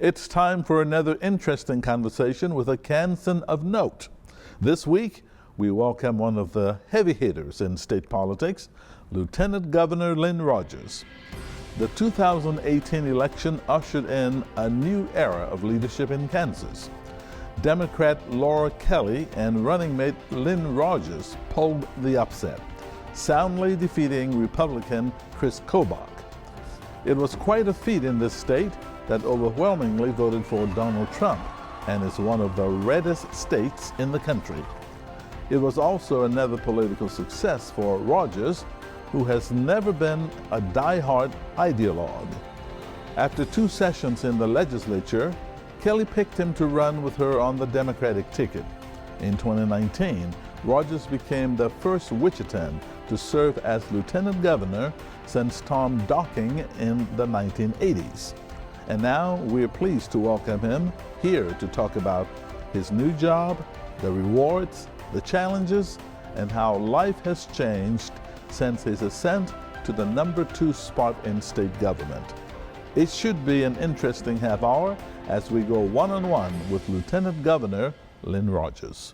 It's time for another interesting conversation with a Kansan of note. This week, we welcome one of the heavy hitters in state politics, Lieutenant Governor Lynn Rogers. The 2018 election ushered in a new era of leadership in Kansas. Democrat Laura Kelly and running mate Lynn Rogers pulled the upset, soundly defeating Republican Chris Kobach. It was quite a feat in this state that overwhelmingly voted for Donald Trump and is one of the reddest states in the country. It was also another political success for Rogers, who has never been a die-hard ideologue. After 2 sessions in the legislature, Kelly picked him to run with her on the Democratic ticket. In 2019, Rogers became the first Wichitan to serve as lieutenant governor since Tom Docking in the 1980s. And now we're pleased to welcome him here to talk about his new job, the rewards, the challenges, and how life has changed since his ascent to the number 2 spot in state government. It should be an interesting half hour as we go one-on-one with Lieutenant Governor Lynn Rogers.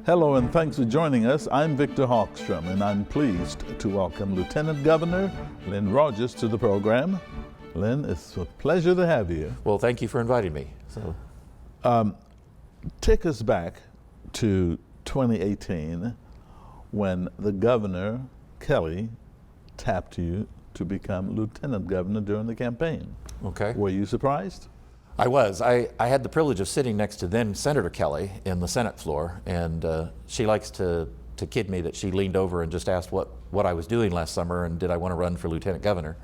Hello and thanks for joining us. I'm Victor Hogstrom and I'm pleased to welcome Lieutenant Governor Lynn Rogers to the program. Lynn, it's a pleasure to have you. Well, thank you for inviting me. Take us back to 2018 when the governor, Kelly, tapped you to become lieutenant governor during the campaign. Okay. Were you surprised? I was. I had the privilege of sitting next to then Senator Kelly in the Senate floor, and she likes to kid me that she leaned over and just asked what I was doing last summer and did I want to run for lieutenant governor.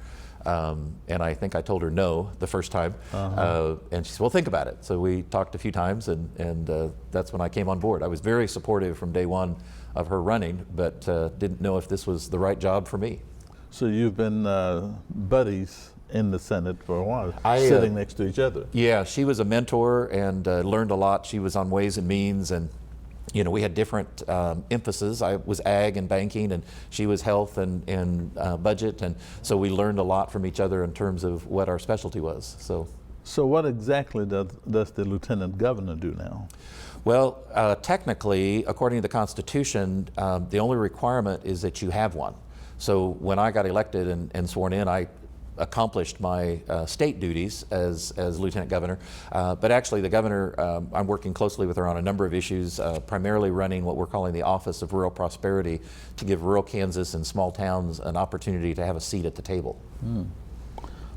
And I think I told her no the first time, and she said, well, think about it. So we talked a few times, and that's when I came on board. I was very supportive from day one of her running, but didn't know if this was the right job for me. So you've been buddies in the Senate for a while, sitting next to each other. Yeah, she was a mentor and learned a lot. She was on Ways and Means, and you know, we had different emphasis. I was ag and banking, and she was health and budget, and so we learned a lot from each other in terms of what our specialty was. So what exactly does the lieutenant governor do now? Well, technically, according to the Constitution, the only requirement is that you have one. So when I got elected and sworn in, I accomplished my state duties as lieutenant governor, but actually the governor, I'm working closely with her on a number of issues, primarily running what we're calling the Office of Rural Prosperity to give rural Kansas and small towns an opportunity to have a seat at the table.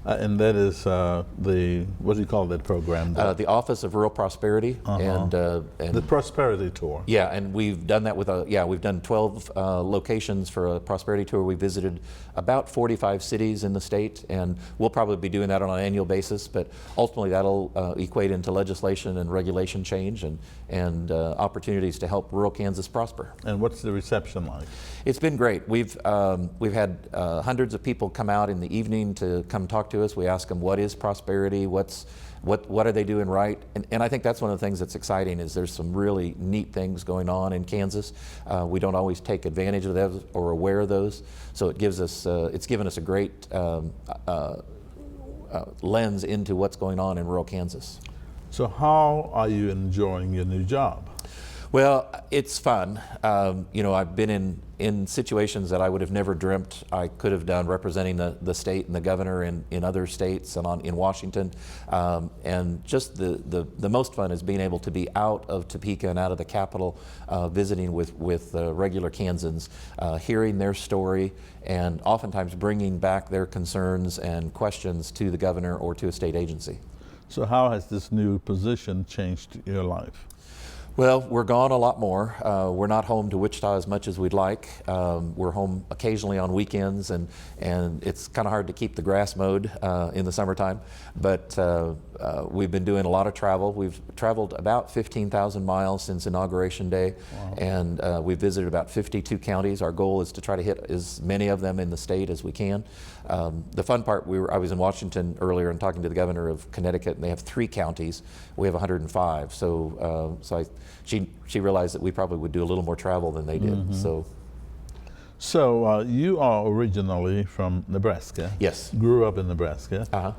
And that is what do you call that program? The Office of Rural Prosperity and the Prosperity Tour. Yeah, and we've done that with we've done 12 locations for a Prosperity Tour. We visited about 45 cities in the state, and we'll probably be doing that on an annual basis, but ultimately that'll equate into legislation and regulation change and opportunities to help rural Kansas prosper. And what's the reception like? It's been great. We've had hundreds of people come out in the evening to come talk to us. We ask them, what is prosperity? What are they doing right? And I think that's one of the things that's exciting is there's some really neat things going on in Kansas. We don't always take advantage of those or aware of those. So it gives us, it's given us a great lens into what's going on in rural Kansas. So how are you enjoying your new job? Well, it's fun. You know, I've been in situations that I would have never dreamt I could have done, representing the state and the governor in other states and in Washington. And just the most fun is being able to be out of Topeka and out of the Capitol, visiting with regular Kansans, hearing their story, and oftentimes bringing back their concerns and questions to the governor or to a state agency. So how has this new position changed your life? Well, we're gone a lot more. We're not home to Wichita as much as we'd like. We're home occasionally on weekends, and it's kind of hard to keep the grass mowed in the summertime. But we've been doing a lot of travel. We've traveled about 15,000 miles since Inauguration Day, wow. And we've visited about 52 counties. Our goal is to try to hit as many of them in the state as we can. The fun part, I was in Washington earlier and talking to the governor of Connecticut, and they have 3 counties. We have 105. She realized that we probably would do a little more travel than they did. So you are originally from Nebraska. Yes. Grew up in Nebraska. Uh-huh.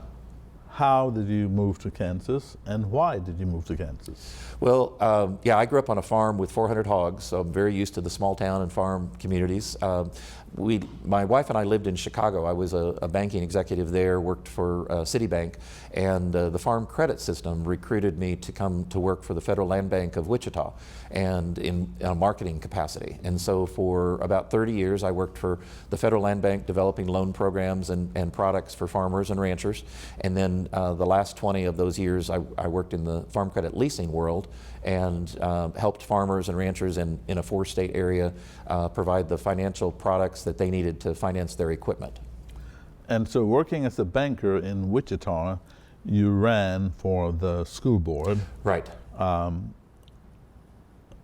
How did you move to Kansas, and why did you move to Kansas? Well, yeah, I grew up on a farm with 400 hogs, so I'm very used to the small town and farm communities. My wife and I lived in Chicago. I was a banking executive there, worked for Citibank, and the Farm Credit System recruited me to come to work for the Federal Land Bank of Wichita, and in a marketing capacity. And so for about 30 years, I worked for the Federal Land Bank developing loan programs and products for farmers and ranchers. And then the last 20 of those years, I worked in the farm credit leasing world and helped farmers and ranchers in a 4-state area provide the financial products that they needed to finance their equipment. And so working as a banker in Wichita, you ran for the school board. Right.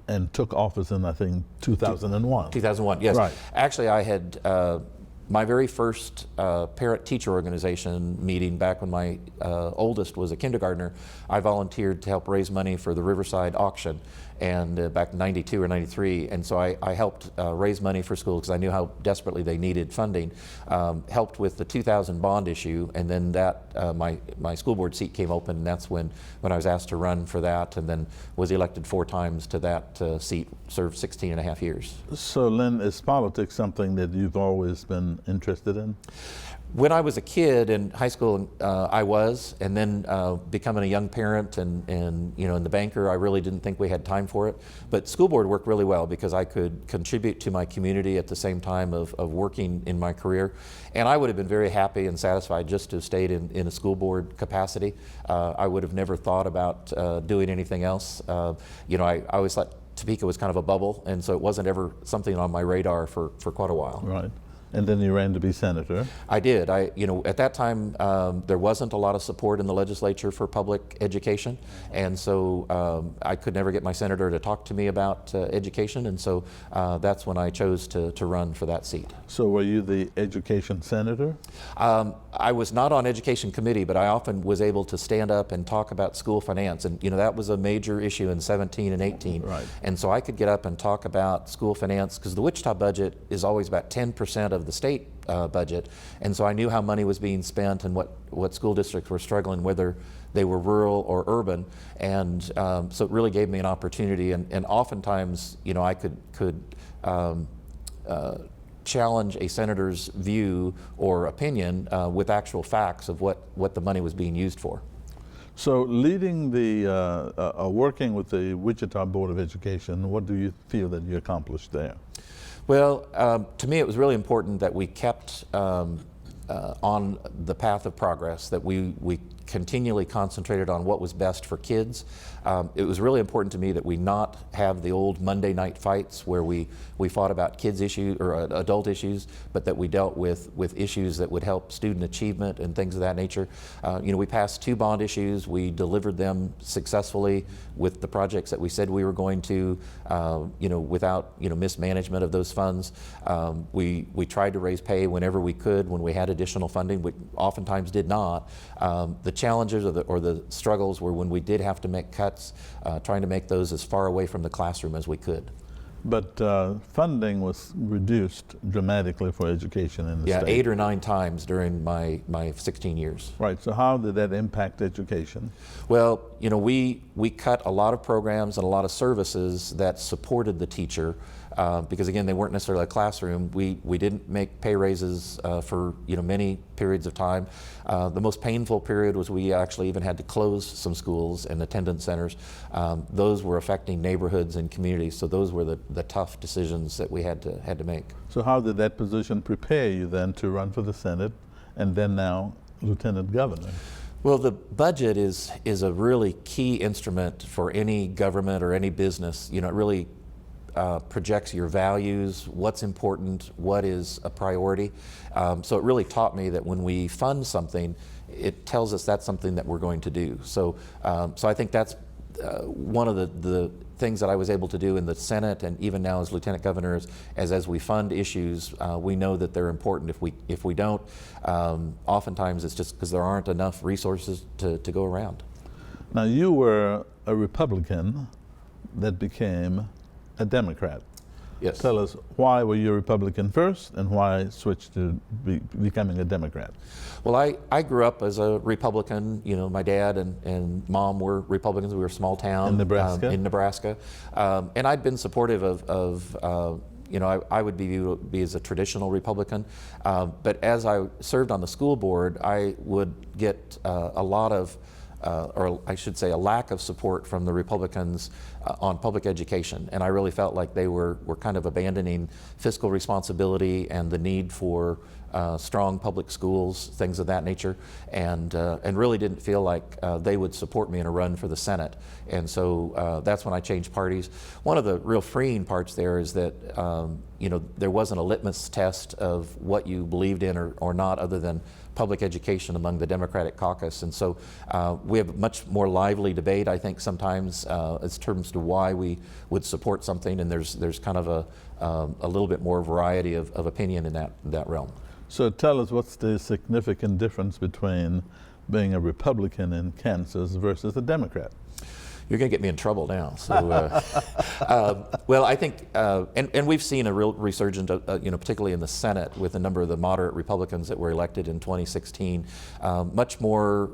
And took office in, I think, 2001. 2001, yes. Right. Actually, I had my very first parent-teacher organization meeting back when my oldest was a kindergartner. I volunteered to help raise money for the Riverside auction, and back in '92 or '93, and so I helped raise money for schools because I knew how desperately they needed funding. Helped with the 2000 bond issue, and then that my school board seat came open, and that's when I was asked to run for that, and then was elected 4 times to that seat, served 16 and a half years. So Lynn, is politics something that you've always been interested in? When I was a kid in high school, I was, and then becoming a young parent and in the banker, I really didn't think we had time for it. But school board worked really well because I could contribute to my community at the same time of working in my career. And I would have been very happy and satisfied just to have stayed in a school board capacity. I would have never thought about doing anything else. I always thought Topeka was kind of a bubble, and so it wasn't ever something on my radar for quite a while. Right. And then you ran to be senator. I did. At that time, there wasn't a lot of support in the legislature for public education, and so I could never get my senator to talk to me about education, and so that's when I chose to run for that seat. So were you the education senator? I was not on education committee, but I often was able to stand up and talk about school finance, and that was a major issue in 17 and 18. Right. And so I could get up and talk about school finance because the Wichita budget is always about 10% of the state budget, and so I knew how money was being spent and what school districts were struggling, whether they were rural or urban, and so it really gave me an opportunity, and oftentimes I could challenge a senator's view or opinion with actual facts of what the money was being used for. So leading working with the Wichita Board of Education, what do you feel that you accomplished there? Well, to me it was really important that we kept on the path of progress, that we continually concentrated on what was best for kids. It was really important to me that we not have the old Monday night fights where we fought about kids issues or adult issues, but that we dealt with issues that would help student achievement and things of that nature. We passed 2 bond issues. We delivered them successfully with the projects that we said we were going to, without mismanagement of those funds. We tried to raise pay whenever we could when we had additional funding. We oftentimes did not. The challenges or the struggles were when we did have to make cuts, trying to make those as far away from the classroom as we could. But funding was reduced dramatically for education in the state. Yeah, 8 or 9 times during my 16 years. Right, so how did that impact education? Well, we cut a lot of programs and a lot of services that supported the teacher because again, they weren't necessarily a classroom. We didn't make pay raises for many periods of time. The most painful period was we actually even had to close some schools and attendance centers. Those were affecting neighborhoods and communities, so those were the tough decisions that we had to make. So how did that position prepare you then to run for the Senate and then now Lieutenant Governor? Well, the budget is a really key instrument for any government or any business. It really projects your values, what's important, what is a priority. So it really taught me that when we fund something, it tells us that's something that we're going to do. So I think that's one of the things that I was able to do in the Senate and even now as Lieutenant Governor is as we fund issues, we know that they're important. If we don't, oftentimes it's just because there aren't enough resources to go around. Now, you were a Republican that became a Democrat. Yes. Tell us, why were you a Republican first and why switch to becoming a Democrat? Well, I grew up as a Republican. You know, my dad and mom were Republicans. We were a small town in Nebraska. And I'd been supportive of you know, I would be as a traditional Republican. But as I served on the school board, I would get a lot of or I should say a lack of support from the Republicans on public education. And I really felt like they were kind of abandoning fiscal responsibility and the need for strong public schools, things of that nature, and really didn't feel like they would support me in a run for the Senate. And so that's when I changed parties. One of the real freeing parts there is that you know, there wasn't a litmus test of what you believed in or not, other than public education among the Democratic caucus. And so we have a much more lively debate, I think, sometimes as terms to why we would support something, and there's kind of a little bit more variety of opinion in that realm. So tell us, what's the significant difference between being a Republican in Kansas versus a Democrat? You're going to get me in trouble now. So, well, I think, and we've seen a real resurgence, you know, particularly in the Senate with a number of the moderate Republicans that were elected in 2016. Much more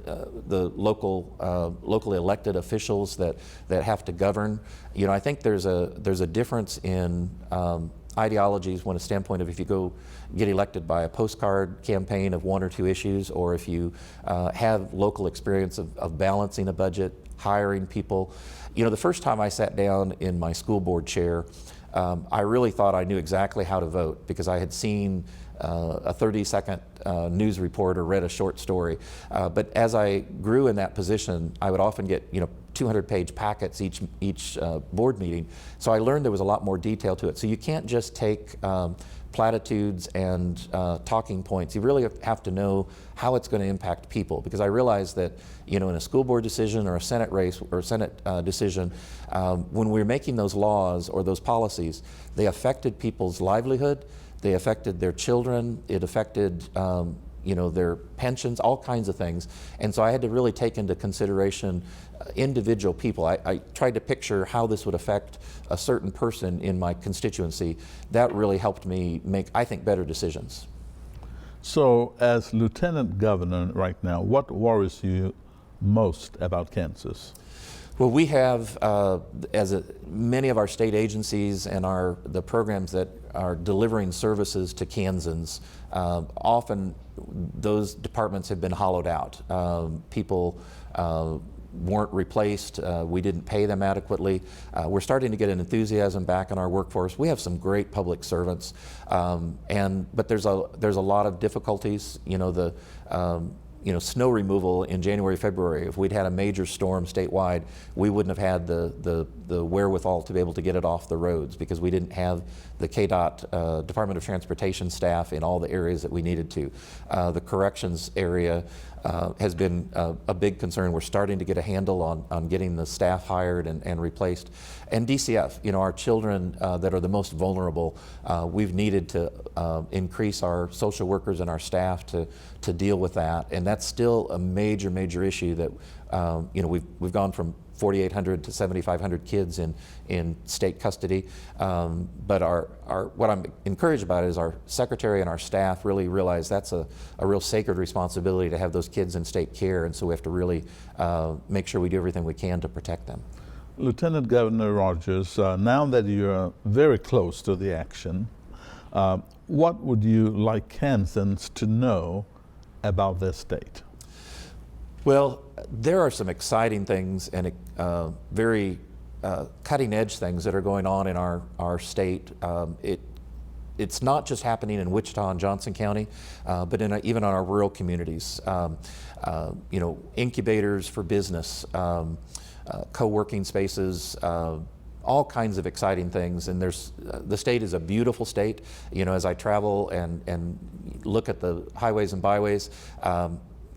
the locally elected officials that have to govern. You know, I think there's a difference in ideologies when a standpoint of if you go get elected by a postcard campaign of one or two issues, or if you have local experience of balancing a budget, hiring people. You know, the first time I sat down in my school board chair, I really thought I knew exactly how to vote because I had seen a 30-second news report or read a short story. But as I grew in that position, I would often get, you know, 200-page packets each board meeting. So I learned there was a lot more detail to it. So you can't just take platitudes and talking points. You really have to know how it's going to impact people, because I realized that, you know, in a school board decision or a Senate race or a Senate decision, when we were making those laws or those policies, they affected people's livelihood, they affected their children, it affected you know, their pensions, all kinds of things. And so I had to really take into consideration individual people. I tried to picture how this would affect a certain person in my constituency. That really helped me make, I think, better decisions. So as Lieutenant Governor right now, what worries you most about Kansas? Well, we have, many of our state agencies and the programs that are delivering services to Kansans, often those departments have been hollowed out. People weren't replaced. We didn't pay them adequately. We're starting to get an enthusiasm back in our workforce. We have some great public servants, but there's a lot of difficulties. You know, you know, snow removal in January, February. If we'd had a major storm statewide, we wouldn't have had the wherewithal to be able to get it off the roads, because we didn't have the KDOT Department of Transportation staff in all the areas that we needed to. The corrections area has been a big concern. We're starting to get a handle on getting the staff hired and replaced. And DCF, you know, our children that are the most vulnerable, we've needed to increase our social workers and our staff to deal with that. And that's still a major issue that, you know, we've gone from 4,800 to 7,500 kids in state custody. But what I'm encouraged about is our secretary and our staff really realize that's a real sacred responsibility to have those kids in state care, and so we have to really make sure we do everything we can to protect them. Lieutenant Governor Rogers, now that you're very close to the action, what would you like Kansans to know about their state? Well, there are some exciting things and very cutting edge things that are going on in our state. It's not just happening in Wichita and Johnson County, but even in our rural communities. You know, incubators for business, co-working spaces, all kinds of exciting things. And the state is a beautiful state. You know, as I travel and look at the highways and byways,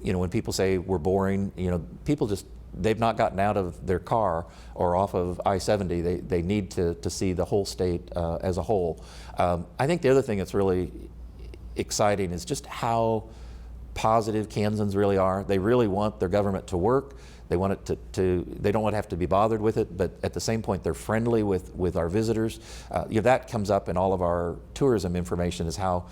you know, when people say we're boring, you know, people just they've not gotten out of their car or off of I-70. They need to see the whole state as a whole. I think the other thing that's really exciting is just how positive Kansans really are. They really want their government to work. They want it they don't want to have to be bothered with it, but at the same point, they're friendly with our visitors. That comes up in all of our tourism information, is how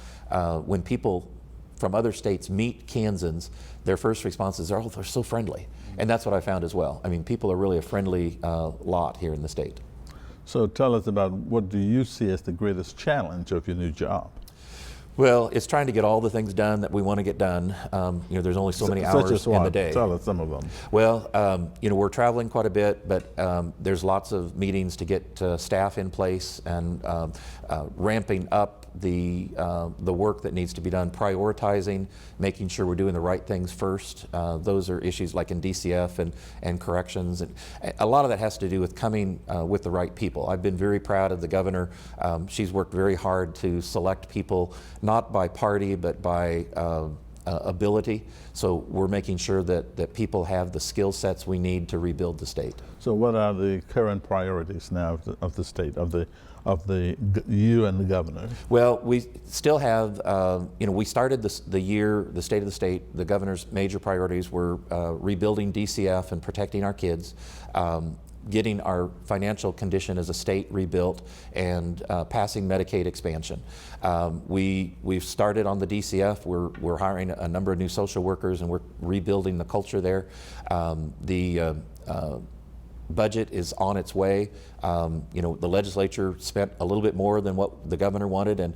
when people from other states meet Kansans, their first responses are, oh, they're so friendly. And that's what I found as well. I mean, people are really a friendly lot here in the state. So tell us about, what do you see as the greatest challenge of your new job? Well, it's trying to get all the things done that we want to get done. There's only so many hours in the day. Tell us some of them. Well, we're traveling quite a bit, but there's lots of meetings to get staff in place and ramping up the work that needs to be done, prioritizing, making sure we're doing the right things first. Those are issues like in DCF and corrections. And a lot of that has to do with coming with the right people. I've been very proud of the governor. She's worked very hard to select people, not by party, but by ability. So we're making sure that people have the skill sets we need to rebuild the state. So what are the current priorities now of the state, you and the governor? Well, we still have, we started the State of the State. The governor's major priorities were rebuilding DCF and protecting our kids, getting our financial condition as a state rebuilt, and passing Medicaid expansion. We've started on the DCF. We're hiring a number of new social workers, and we're rebuilding the culture there. The budget is on its way. The legislature spent a little bit more than what the governor wanted, and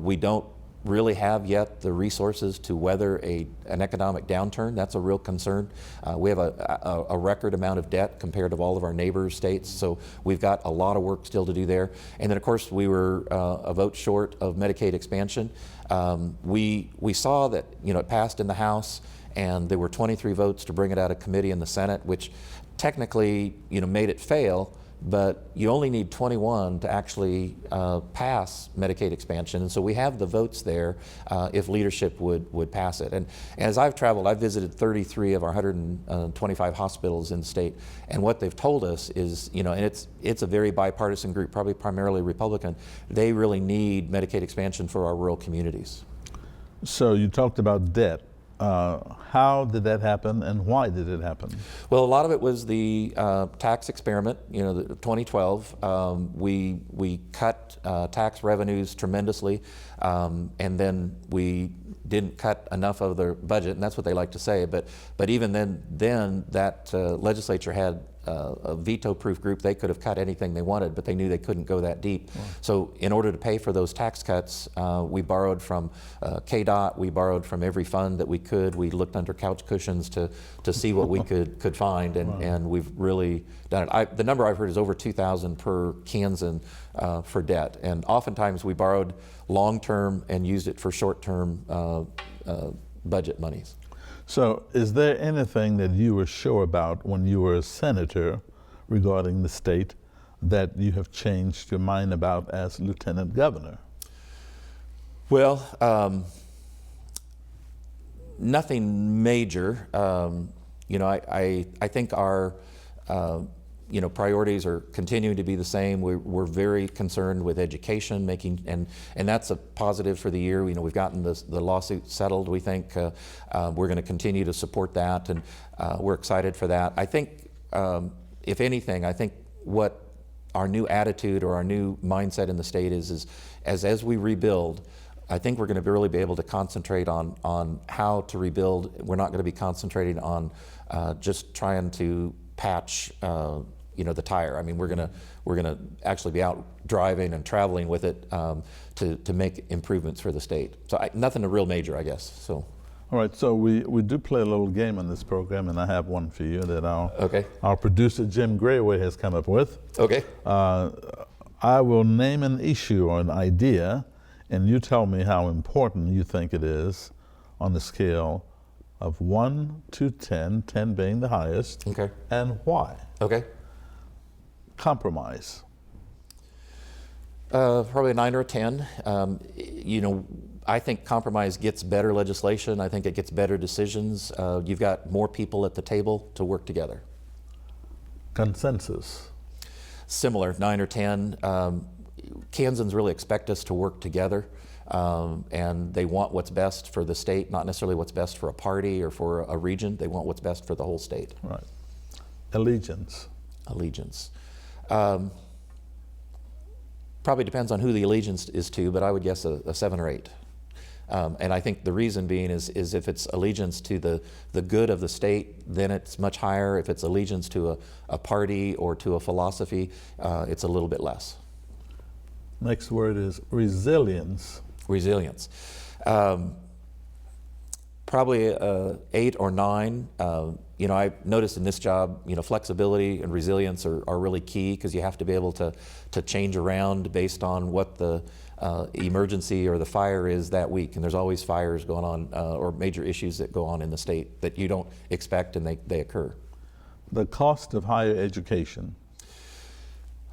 we don't really have yet the resources to weather an economic downturn. That's a real concern. We have a record amount of debt compared to all of our neighbor states, so we've got a lot of work still to do there. And then, of course, we were a vote short of Medicaid expansion. We saw that it passed in the House, and there were 23 votes to bring it out of committee in the Senate, which technically made it fail. But you only need 21 to actually pass Medicaid expansion, and so we have the votes there if leadership would pass it. And as I've traveled, I've visited 33 of our 125 hospitals in the state, and what they've told us is, and it's a very bipartisan group, probably primarily Republican. They really need Medicaid expansion for our rural communities. So you talked about debt. How did that happen, and why did it happen? Well, a lot of it was the tax experiment. The 2012, we cut tax revenues tremendously, and then we didn't cut enough of their budget, and that's what they like to say. But even then that legislature had a veto-proof group. They could have cut anything they wanted, but they knew they couldn't go that deep. Wow. So in order to pay for those tax cuts, we borrowed from KDOT, we borrowed from every fund that we could. We looked under couch cushions to see what we could find, and, wow. And we've really done it. The number I've heard is over $2,000 per Kansan for debt, and oftentimes we borrowed long-term and used it for short-term budget monies. So is there anything that you were sure about when you were a senator regarding the state that you have changed your mind about as lieutenant governor? Well, nothing major. I think our priorities are continuing to be the same. We're very concerned with education, and that's a positive for the year. We've gotten the lawsuit settled. We think we're going to continue to support that, and we're excited for that. I think, if anything, I think what our new attitude or our new mindset in the state is as we rebuild, I think we're going to really be able to concentrate on how to rebuild. We're not going to be concentrating on just trying to patch the tire. I mean, we're gonna actually be out driving and traveling with it to make improvements for the state. So nothing real major, I guess. So. All right. So we do play a little game on this program, and I have one for you that our producer Jim Grayway has come up with. Okay. I will name an issue or an idea, and you tell me how important you think it is on the scale of 1 to 10, 10 being the highest. Okay. And why? Okay. Compromise. Probably a 9 or a 10. I think compromise gets better legislation. I think it gets better decisions. You've got more people at the table to work together. Consensus. Similar, 9 or 10. Kansans really expect us to work together, and they want what's best for the state, not necessarily what's best for a party or for a region. They want what's best for the whole state. Right. Allegiance. Allegiance. Probably depends on who the allegiance is to, but I would guess a 7 or 8. And I think the reason being is if it's allegiance to the good of the state, then it's much higher. If it's allegiance to a party or to a philosophy, it's a little bit less. Next word is resilience. Resilience. Probably 8 or 9. I've noticed in this job, flexibility and resilience are really key, because you have to be able to change around based on what the emergency or the fire is that week. And there's always fires going on, or major issues that go on in the state that you don't expect, and they occur. The cost of higher education.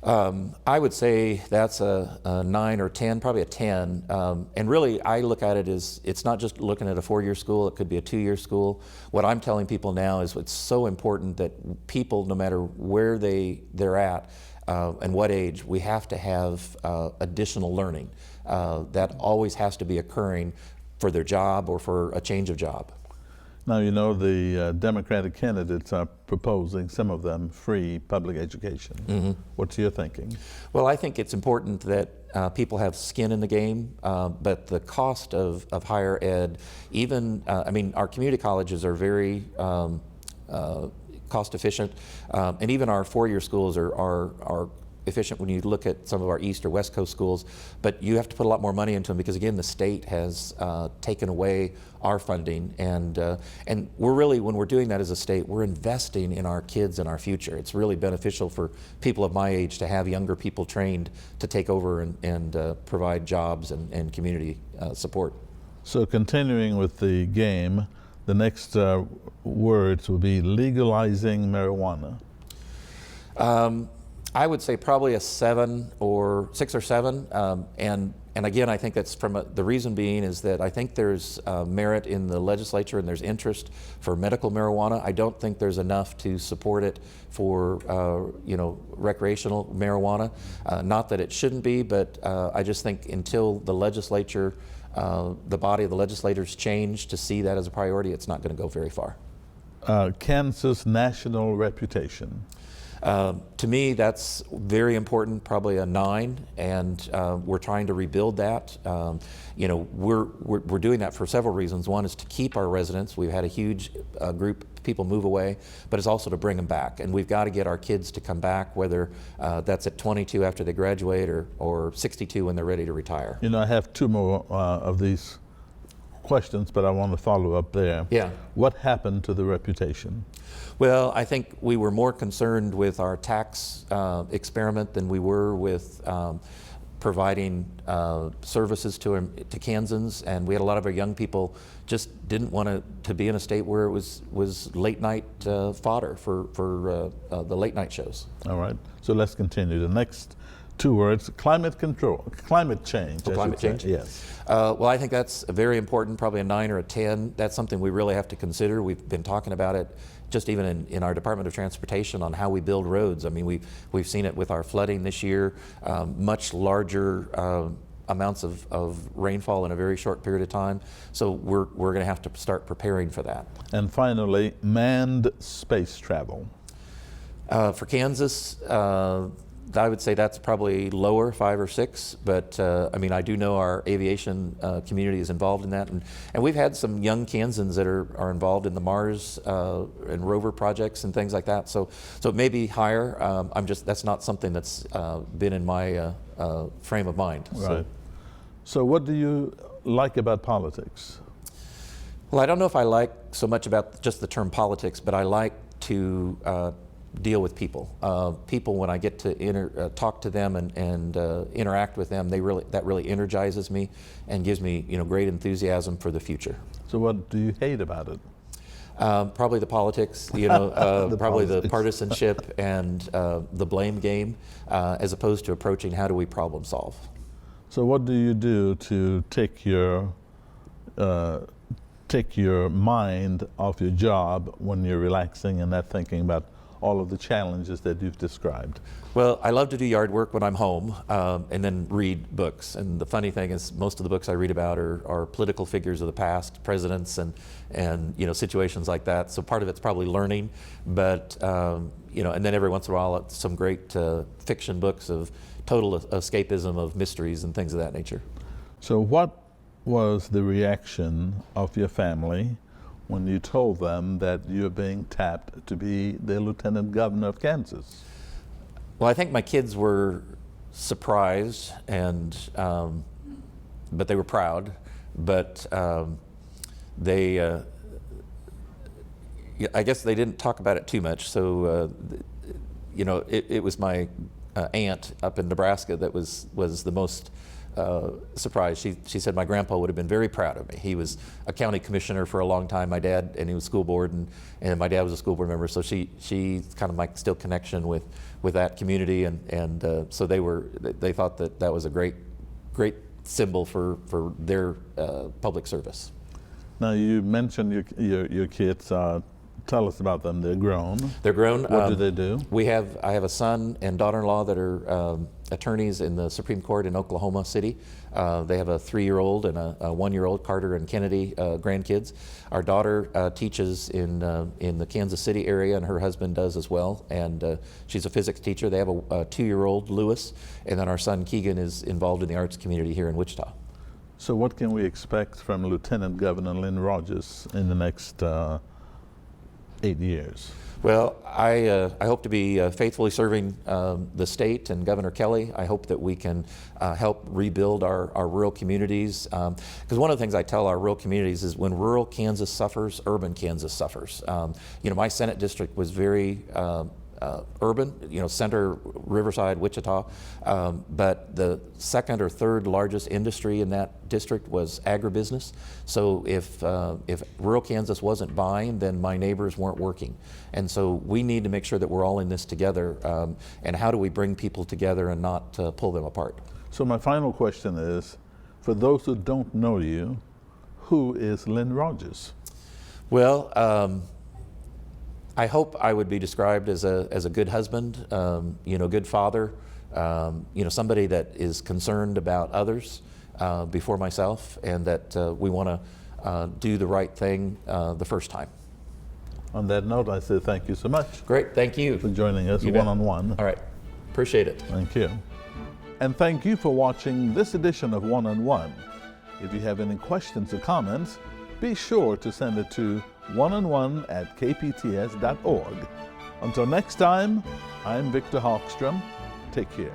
I would say that's a 9 or 10, probably a 10. And really, I look at it as, it's not just looking at a 4-year school, it could be a 2-year school. What I'm telling people now is it's so important that people, no matter where they're at and what age, we have to have additional learning. That always has to be occurring for their job or for a change of job. Now, the Democratic candidates are proposing, some of them, free public education. Mm-hmm. What's your thinking? Well, I think it's important that people have skin in the game, but the cost of higher ed, even, our community colleges are very cost efficient, and even our 4-year schools are efficient when you look at some of our East or West Coast schools, but you have to put a lot more money into them, because again, the state has taken away our funding, and we're really, when we're doing that as a state, we're investing in our kids and our future. It's really beneficial for people of my age to have younger people trained to take over and provide jobs and community support. So continuing with the game, the next words will be legalizing marijuana. I would say probably a 7 or 6 or 7, and again, I think that's the reason being is that I think there's merit in the legislature, and there's interest for medical marijuana. I don't think there's enough to support it for recreational marijuana. Not that it shouldn't be, but I just think until the legislature, the body of the legislators change to see that as a priority, it's not going to go very far. Kansas national reputation. To me, that's very important, probably a 9, and we're trying to rebuild that. We're doing that for several reasons. One is to keep our residents. We've had a huge group of people move away, but it's also to bring them back. And we've got to get our kids to come back, whether that's at 22 after they graduate or 62 when they're ready to retire. I have 2 more of these questions, but I want to follow up there. Yeah. What happened to the reputation? Well, I think we were more concerned with our tax experiment than we were with providing services to Kansans, and we had a lot of our young people just didn't want to be in a state where it was late night fodder for the late night shows. All right, so let's continue. The next 2 words: climate change. Climate change? Yes. Well, I think that's very important, probably a 9 or a 10. That's something we really have to consider. We've been talking about it just even in our Department of Transportation on how we build roads. I mean, we've seen it with our flooding this year, much larger amounts of rainfall in a very short period of time. So we're going to have to start preparing for that. And finally, manned space travel. For Kansas, I would say that's probably lower, 5 or 6, but I do know our aviation community is involved in that, and we've had some young Kansans that are involved in the Mars and rover projects and things like that, so it may be higher. That's not something that's been in my frame of mind. Right. So what do you like about politics? Well, I don't know if I like so much about just the term politics, but I like to deal with people. People, when I get to talk to them and interact with them, that really energizes me and gives me great enthusiasm for the future. So what do you hate about it? Probably the politics, probably the partisanship and the blame game, as opposed to approaching how do we problem solve. So what do you do to take your mind off your job when you're relaxing and not thinking about all of the challenges that you've described? Well, I love to do yard work when I'm home, and then read books. And the funny thing is, most of the books I read about are political figures of the past, presidents, and situations like that. So part of it's probably learning, but and then every once in a while, it's some great fiction books of total escapism of mysteries and things of that nature. So what was the reaction of your family when you told them that you're being tapped to be the Lieutenant Governor of Kansas? Well, I think my kids were surprised, but they were proud. But I guess they didn't talk about it too much. So, it was my aunt up in Nebraska that was the most surprised. She said my grandpa would have been very proud of me. He was a county commissioner for a long time, my dad, and he was school board, and my dad was a school board member. So she kind of my still connection with that community, and so they thought that was a great symbol for their public service. Now you mentioned your kids. Tell us about them. They're grown. They're grown. What do they do? I have a son and daughter-in-law that are attorneys in the Supreme Court in Oklahoma City. They have a 3-year-old and a 1-year-old, Carter and Kennedy, grandkids. Our daughter teaches in the Kansas City area, and her husband does as well. And she's a physics teacher. They have a 2-year-old, Lewis, and then our son Keegan is involved in the arts community here in Wichita. So what can we expect from Lieutenant Governor Lynn Rogers in the next 8 years? Well, I hope to be faithfully serving the state and Governor Kelly. I hope that we can help rebuild our rural communities. Because one of the things I tell our rural communities is when rural Kansas suffers, urban Kansas suffers. My Senate district was very urban, center, Riverside, Wichita, but the second or third largest industry in that district was agribusiness. So if rural Kansas wasn't buying, then my neighbors weren't working. And so we need to make sure that we're all in this together, and how do we bring people together and not pull them apart? So my final question is, for those who don't know you, who is Lynn Rogers? Well, I hope I would be described as a good husband, good father, somebody that is concerned about others before myself, and that we want to do the right thing the first time. On that note, I say thank you so much. Great, thank you For joining us one-on-one. All right, appreciate it. Thank you. And thank you for watching this edition of One-on-One. If you have any questions or comments, be sure to send it to oneonone@kpts.org. Until next time, I'm Victor Hogstrom. Take care.